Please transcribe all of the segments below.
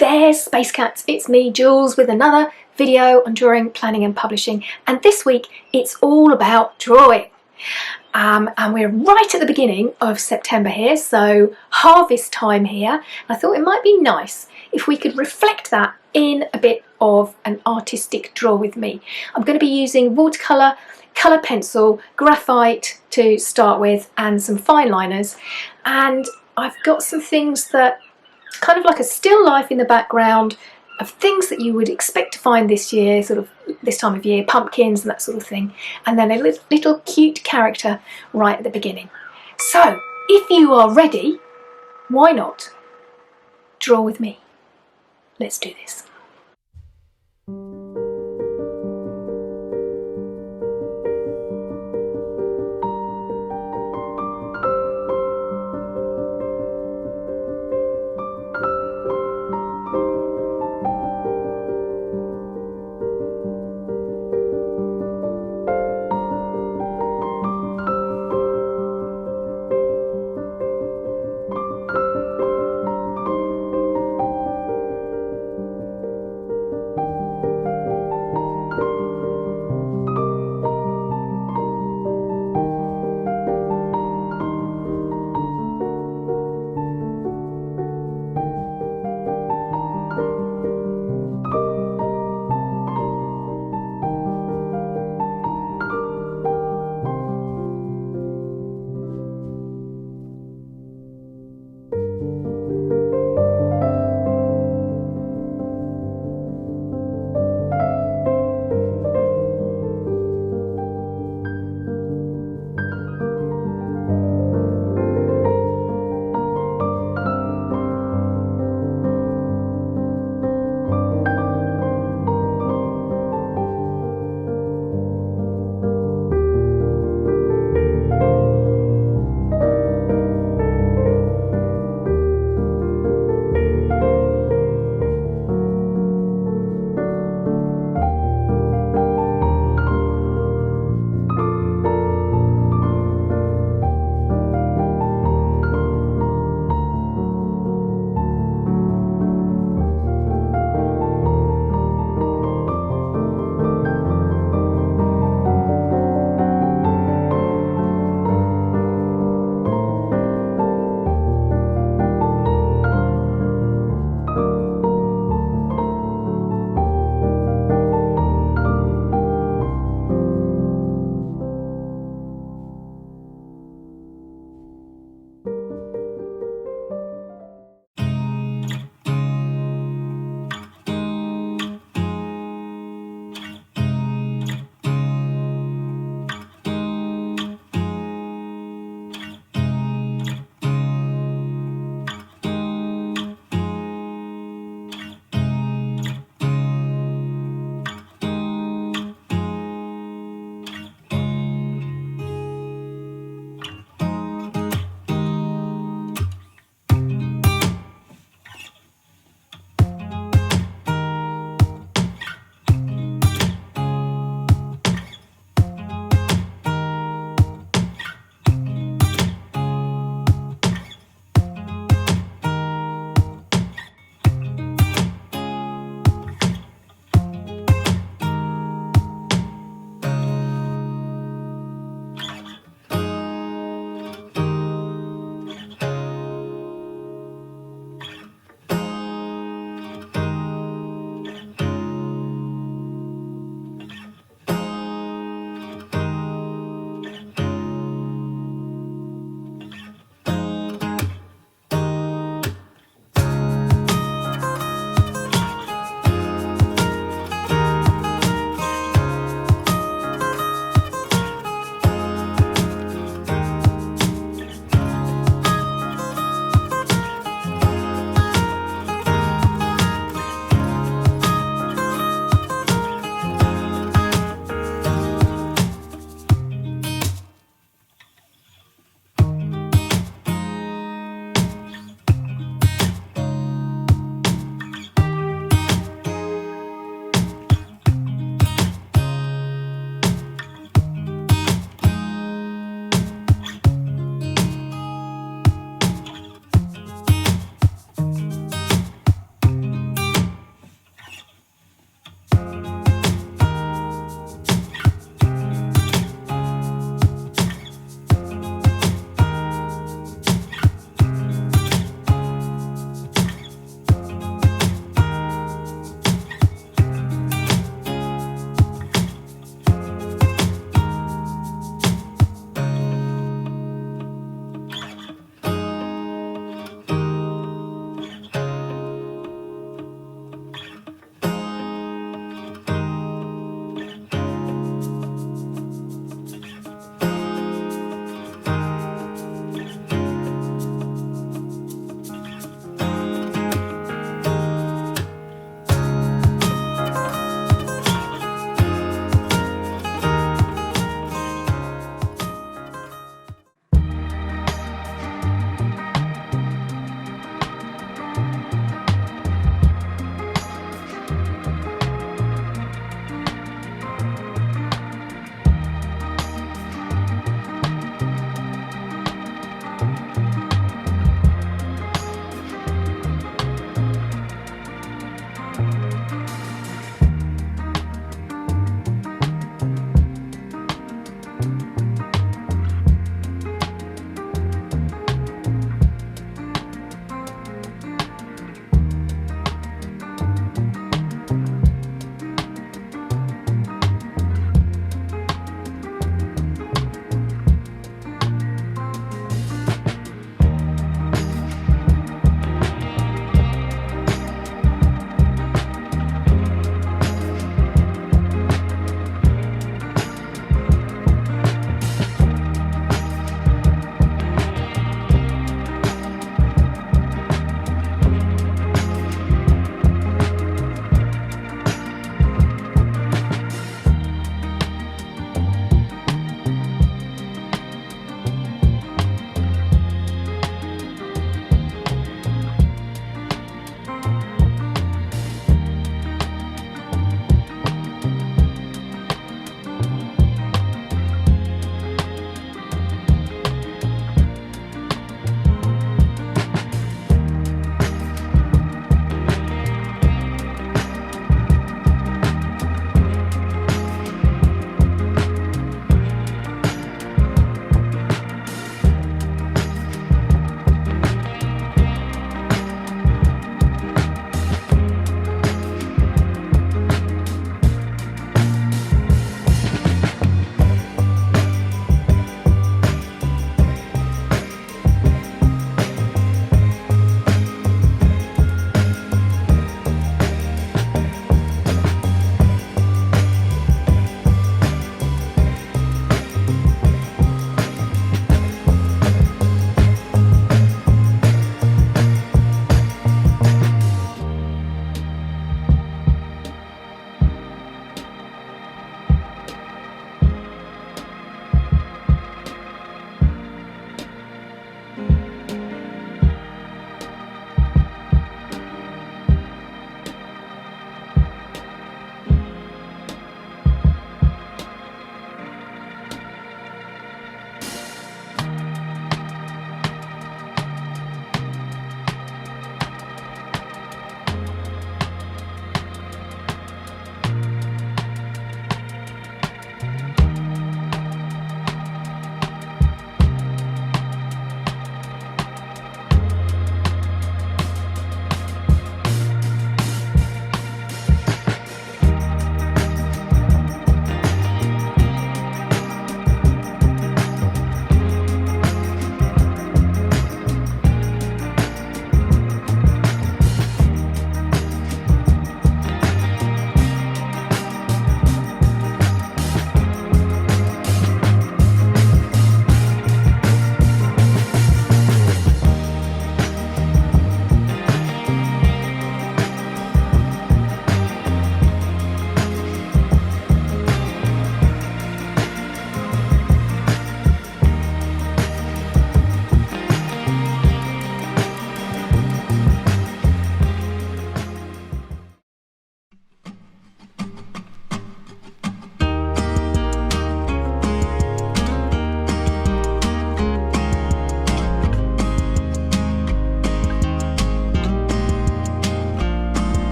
there, Space Cats, it's me, Jules, with another video on drawing, planning and publishing, and this week it's all about drawing. And we're right at the beginning of September here, so harvest time here. I thought it might be nice if we could reflect that in a bit of an artistic draw with me. I'm going to be using watercolour, colour pencil, graphite to start with, and some fine liners, and I've got some things that kind of like a still life in the background of things that you would expect to find this year, sort of this time of year, pumpkins and that sort of thing, and then a little cute character right at the beginning. So if you are ready, why not draw with me? Let's do this.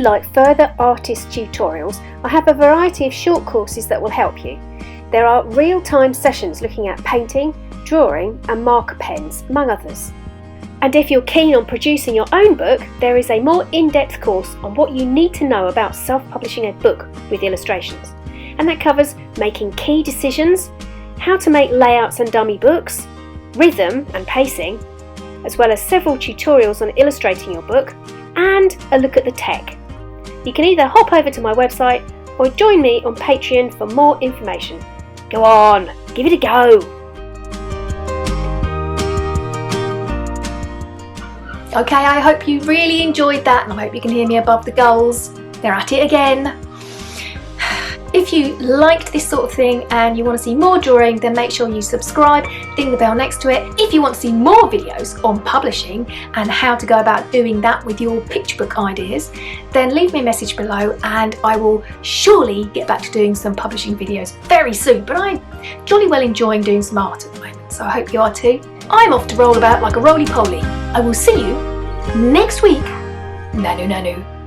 like further artist tutorials, I have a variety of short courses that will help you. There are real-time sessions looking at painting, drawing and marker pens, among others. And if you're keen on producing your own book, there is a more in-depth course on what you need to know about self-publishing a book with illustrations. And that covers making key decisions, how to make layouts and dummy books, rhythm and pacing, as well as several tutorials on illustrating your book, and a look at the tech. You can either hop over to my website or join me on Patreon for more information. Go on, give it a go! Okay, I hope you really enjoyed that, and I hope you can hear me above the gulls. They're at it again. If you liked this sort of thing and you want to see more drawing, then make sure you subscribe, ding the bell next to it. If you want to see more videos on publishing and how to go about doing that with your picture book ideas, then leave me a message below and I will surely get back to doing some publishing videos very soon. But I'm jolly well enjoying doing some art at the moment, so I hope you are too. I'm off to roll about like a roly-poly. I will see you next week. Nanu nanu.